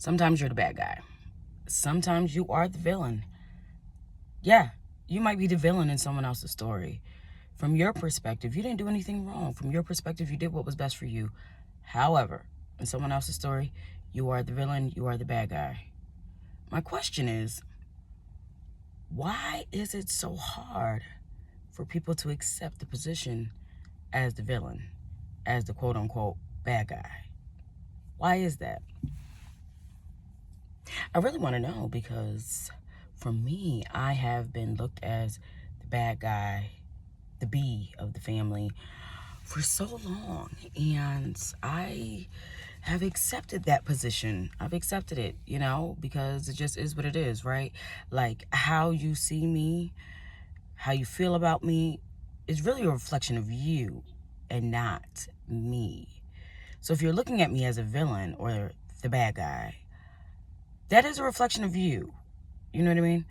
Sometimes you're the bad guy. Sometimes you are the villain. Yeah, you might be the villain in someone else's story. From your perspective, you didn't do anything wrong. From your perspective, you did what was best for you. However, in someone else's story, you are the villain, you are the bad guy. My question is, why is it so hard for people to accept the position as the villain, as the quote-unquote bad guy? Why is that? I really want to know, because for me, I have been looked as the bad guy, the B of the family for so long, and I have accepted that position. I've accepted it, because it just is what it is, right? Like, how you see me, how you feel about me is really a reflection of you and not me. So if you're looking at me as a villain or the bad guy, that is a reflection of you. You know what I mean?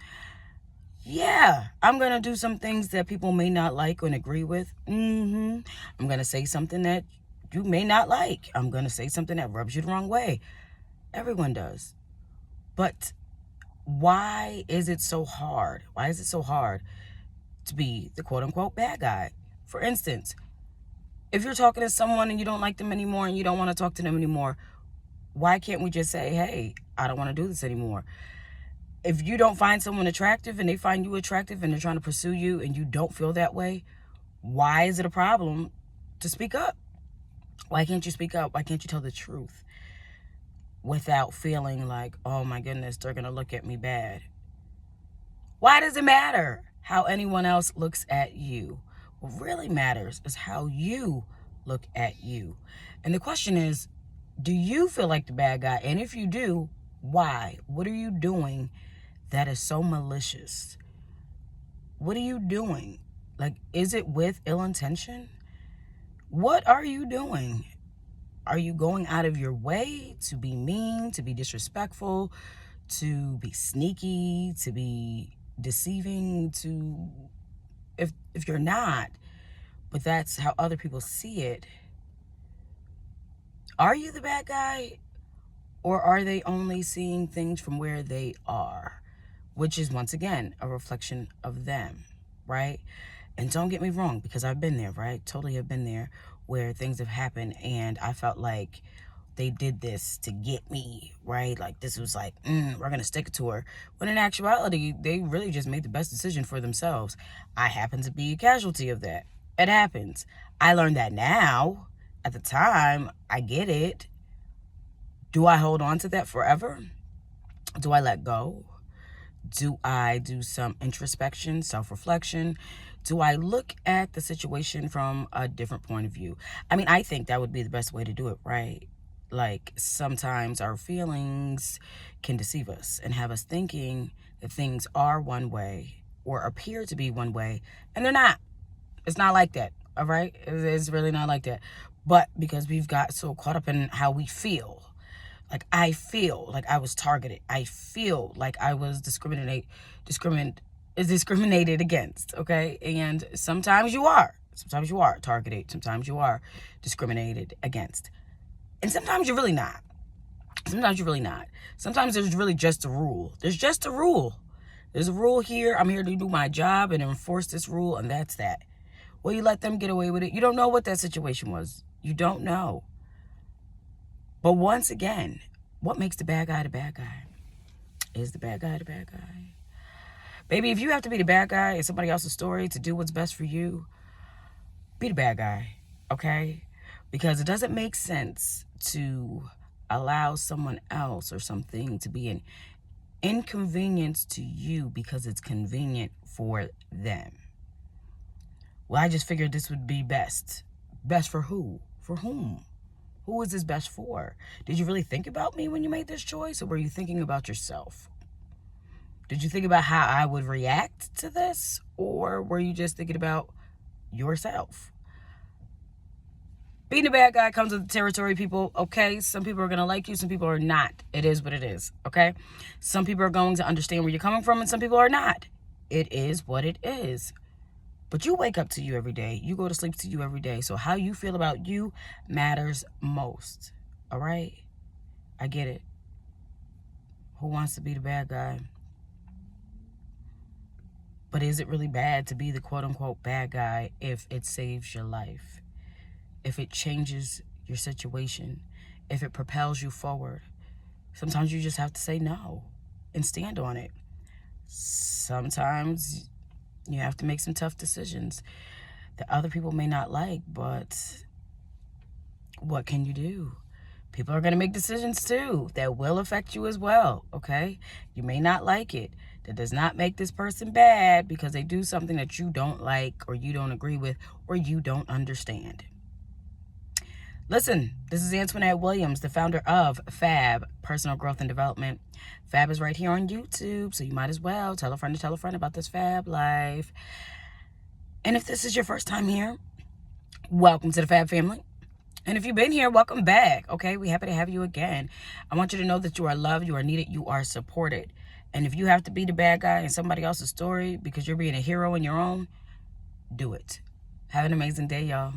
Yeah, I'm going to do some things that people may not like or agree with. I'm going to say something that you may not like. I'm going to say something that rubs you the wrong way. Everyone does. But why is it so hard? Why is it so hard to be the quote-unquote bad guy? For instance, if you're talking to someone and you don't like them anymore and you don't want to talk to them anymore, why can't we just say, hey, I don't want to do this anymore? If you don't find someone attractive and they find you attractive and they're trying to pursue you and you don't feel that way, why is it a problem to speak up? Why can't you speak up? Why can't you tell the truth without feeling like, oh my goodness, they're going to look at me bad? Why does it matter how anyone else looks at you? What really matters is how you look at you. And the question is, do you feel like the bad guy? And if you do, why? What are you doing that is so malicious? What are you doing? Like, is it with ill intention? What are you doing? Are you going out of your way to be mean, to be disrespectful, to be sneaky, to be deceiving, if you're not, but that's how other people see it, are you the bad guy? Or are they only seeing things from where they are? Which is, once again, a reflection of them, right? And don't get me wrong, because I've been there, right? Totally have been there, where things have happened and I felt like they did this to get me, right? Like, this was like, we're going to stick it to her. When in actuality, they really just made the best decision for themselves. I happen to be a casualty of that. It happens. I learned that now. At the time, I get it. Do I hold on to that forever? Do I let go? Do I do some introspection, self-reflection? Do I look at the situation from a different point of view? I mean, I think that would be the best way to do it, right? Like, sometimes our feelings can deceive us and have us thinking that things are one way or appear to be one way, and they're not. It's not like that, all right? It's really not like that. But because we've got so caught up in how we feel, like, I feel like I was targeted. I feel like I was discriminated against, okay? And sometimes you are. Sometimes you are targeted. Sometimes you are discriminated against. And sometimes you're really not. Sometimes you're really not. Sometimes there's really just a rule. There's just a rule. There's a rule here. I'm here to do my job and enforce this rule, and that's that. Well, you let them get away with it. You don't know what that situation was. You don't know. But once again, what makes the bad guy the bad guy? Is the bad guy the bad guy? Baby, if you have to be the bad guy in somebody else's story to do what's best for you, be the bad guy, okay? Because it doesn't make sense to allow someone else or something to be an inconvenience to you because it's convenient for them. Well, I just figured this would be best. Best for who? For whom? Who is this best for? Did you really think about me when you made this choice, or were you thinking about yourself? Did you think about how I would react to this, or were you just thinking about yourself? Being a bad guy comes with the territory, people, okay? Some people are going to like you, some people are not. It is what it is, okay? Some people are going to understand where you're coming from, and some people are not. It is what it is. But you wake up to you every day. You go to sleep to you every day. So how you feel about you matters most. All right? I get it. Who wants to be the bad guy? But is it really bad to be the quote-unquote bad guy if it saves your life? If it changes your situation? If it propels you forward? Sometimes you just have to say no and stand on it. Sometimes you have to make some tough decisions that other people may not like, but what can you do? People are going to make decisions too that will affect you as well, okay? You may not like it. That does not make this person bad because they do something that you don't like or you don't agree with or you don't understand. Listen, this is Antoinette Williams, the founder of Fab Personal Growth and Development. Fab is right here on YouTube, so you might as well tell a friend to tell a friend about this Fab life. And if this is your first time here, welcome to the Fab family. And if you've been here, welcome back, okay? We're happy to have you again. I want you to know that you are loved, you are needed, you are supported. And if you have to be the bad guy in somebody else's story because you're being a hero in your own, do it. Have an amazing day, y'all.